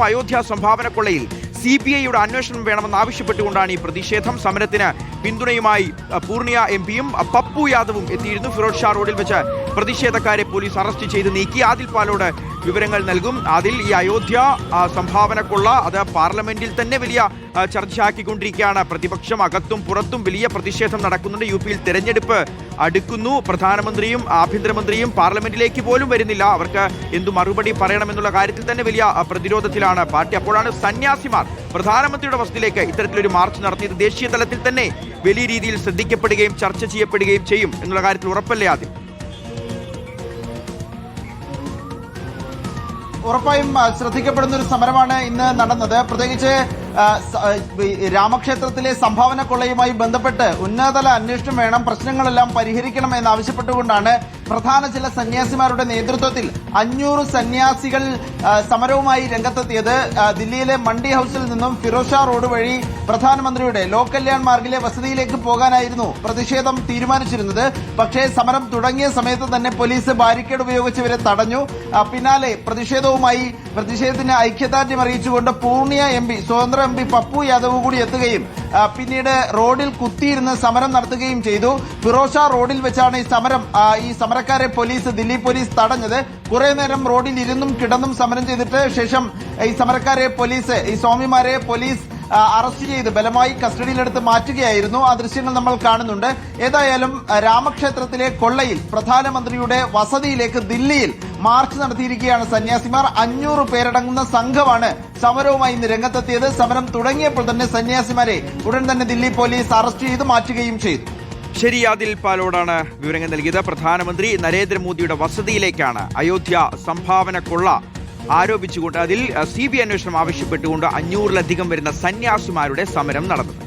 അയോധ്യ സംഭാവന കൊള്ളയിൽ CBIയുടെ അന്വേഷണം വേണമെന്ന് ആവശ്യപ്പെട്ടുകൊണ്ടാണ് ഈ പ്രതിഷേധം. സമരത്തിന് പിന്തുണയുമായി പൂർണിയ MP-യും പപ്പു യാദവും എത്തിയിരുന്നു. ഫിറോസ് ഷാ റോഡിൽ വെച്ച് പ്രതിഷേധക്കാരെ പോലീസ് അറസ്റ്റ് ചെയ്ത് നീക്കി. ആദിൽ പാലോട് വിവരങ്ങൾ നൽകും. അതിൽ ഈ അയോധ്യ സംഭാവന കൊള്ള അത് പാർലമെന്റിൽ തന്നെ വലിയ ചർച്ചയാക്കിക്കൊണ്ടിരിക്കുകയാണ്. പ്രതിപക്ഷം അകത്തും പുറത്തും വലിയ പ്രതിഷേധം നടക്കുന്നുണ്ട്. UP-യിൽ തെരഞ്ഞെടുപ്പ് അടുക്കുന്നു. പ്രധാനമന്ത്രിയും ആഭ്യന്തരമന്ത്രിയും പാർലമെന്റിലേക്ക് പോലും വരുന്നില്ല. അവർക്ക് എന്തു മറുപടി പറയണമെന്നുള്ള കാര്യത്തിൽ തന്നെ വലിയ പ്രതിരോധത്തിലാണ് പാർട്ടി. അപ്പോഴാണ് സന്യാസിമാർ പ്രധാനമന്ത്രിയുടെ വസതിയിലേക്ക് ഇത്തരത്തിലൊരു മാർച്ച് നടത്തിയത്. ദേശീയ തലത്തിൽ തന്നെ വലിയ രീതിയിൽ ശ്രദ്ധിക്കപ്പെടുകയും ചർച്ച ചെയ്യപ്പെടുകയും ചെയ്യും എന്നുള്ള കാര്യത്തിൽ ഉറപ്പല്ലേ ആദ്യം? ഉറപ്പായും ശ്രദ്ധിക്കപ്പെടുന്ന ഒരു സമരമാണ് ഇന്ന് നടന്നത്. പ്രത്യേകിച്ച് രാമക്ഷേത്രത്തിലെ സംഭാവന കൊള്ളയുമായി ബന്ധപ്പെട്ട് ഉന്നതതല അന്വേഷണം വേണം, പ്രശ്നങ്ങളെല്ലാം പരിഹരിക്കണം എന്നാവശ്യപ്പെട്ടുകൊണ്ടാണ് പ്രധാന ചില സന്യാസിമാരുടെ നേതൃത്വത്തിൽ 500 സന്യാസികൾ സമരവുമായി രംഗത്തെത്തിയത്. ദില്ലിയിലെ മണ്ഡി ഹൌസിൽ നിന്നും ഫിറോസ് ഷാ റോഡ് വഴി പ്രധാനമന്ത്രിയുടെ ലോക് കല്യാൺ മാർഗിലെ വസതിയിലേക്ക് പോകാനായിരുന്നു പ്രതിഷേധം തീരുമാനിച്ചിരുന്നത്. പക്ഷേ സമരം തുടങ്ങിയ സമയത്ത് തന്നെ പോലീസ് ബാരിക്കേഡ് ഉപയോഗിച്ച് ഇവരെ തടഞ്ഞു. പിന്നാലെ പ്രതിഷേധത്തിന് ഐക്യദാർഢ്യം അറിയിച്ചുകൊണ്ട് പൂർണിയ MP, സ്വതന്ത്ര MP പപ്പു യാദവ് കൂടി എത്തുകയും പിന്നീട് റോഡിൽ കുത്തിയിരുന്ന് സമരം നടത്തുകയും ചെയ്തു. ഫിറോസ് ഷാ റോഡിൽ വെച്ചാണ് ഈ സമരക്കാരെ ദില്ലി പോലീസ് തടഞ്ഞത്. കുറെ നേരം റോഡിൽ ഇരുന്നും കിടന്നും സമരം ചെയ്തിട്ട് ശേഷം ഈ സമരക്കാരെ ഈ സ്വാമിമാരെ പോലീസ് അറസ്റ്റ് ചെയ്ത് ബലമായി കസ്റ്റഡിയിലെടുത്ത് മാറ്റുകയായിരുന്നു. ആ ദൃശ്യങ്ങൾ നമ്മൾ കാണുന്നുണ്ട്. ഏതായാലും രാമക്ഷേത്രത്തിലെ കൊള്ളയിൽ പ്രധാനമന്ത്രിയുടെ വസതിയിലേക്ക് ദില്ലിയിൽ മാർച്ച് നടത്തിയിരിക്കുകയാണ് സന്യാസിമാർ. 500 പേരടങ്ങുന്ന സംഘമാണ് സമരവുമായി ഇന്ന് രംഗത്തെത്തിയത്. സമരം തുടങ്ങിയപ്പോൾ തന്നെ സന്യാസിമാരെ ഉടൻ തന്നെ ദില്ലി പോലീസ് അറസ്റ്റ് ചെയ്ത് മാറ്റുകയും ചെയ്തു. ശരി, ആദിൽ പാലോടാണ് വിവരങ്ങൾ നൽകിയത്. പ്രധാനമന്ത്രി നരേന്ദ്രമോദിയുടെ വസതിയിലേക്കാണ് അയോധ്യ സംഭാവന കൊള്ള ആരോപിച്ചുകൊണ്ട് അതിൽ CBI അന്വേഷണം ആവശ്യപ്പെട്ടുകൊണ്ട് 500-ലധികം വരുന്ന സന്യാസിമാരുടെ സമരം നടന്നത്.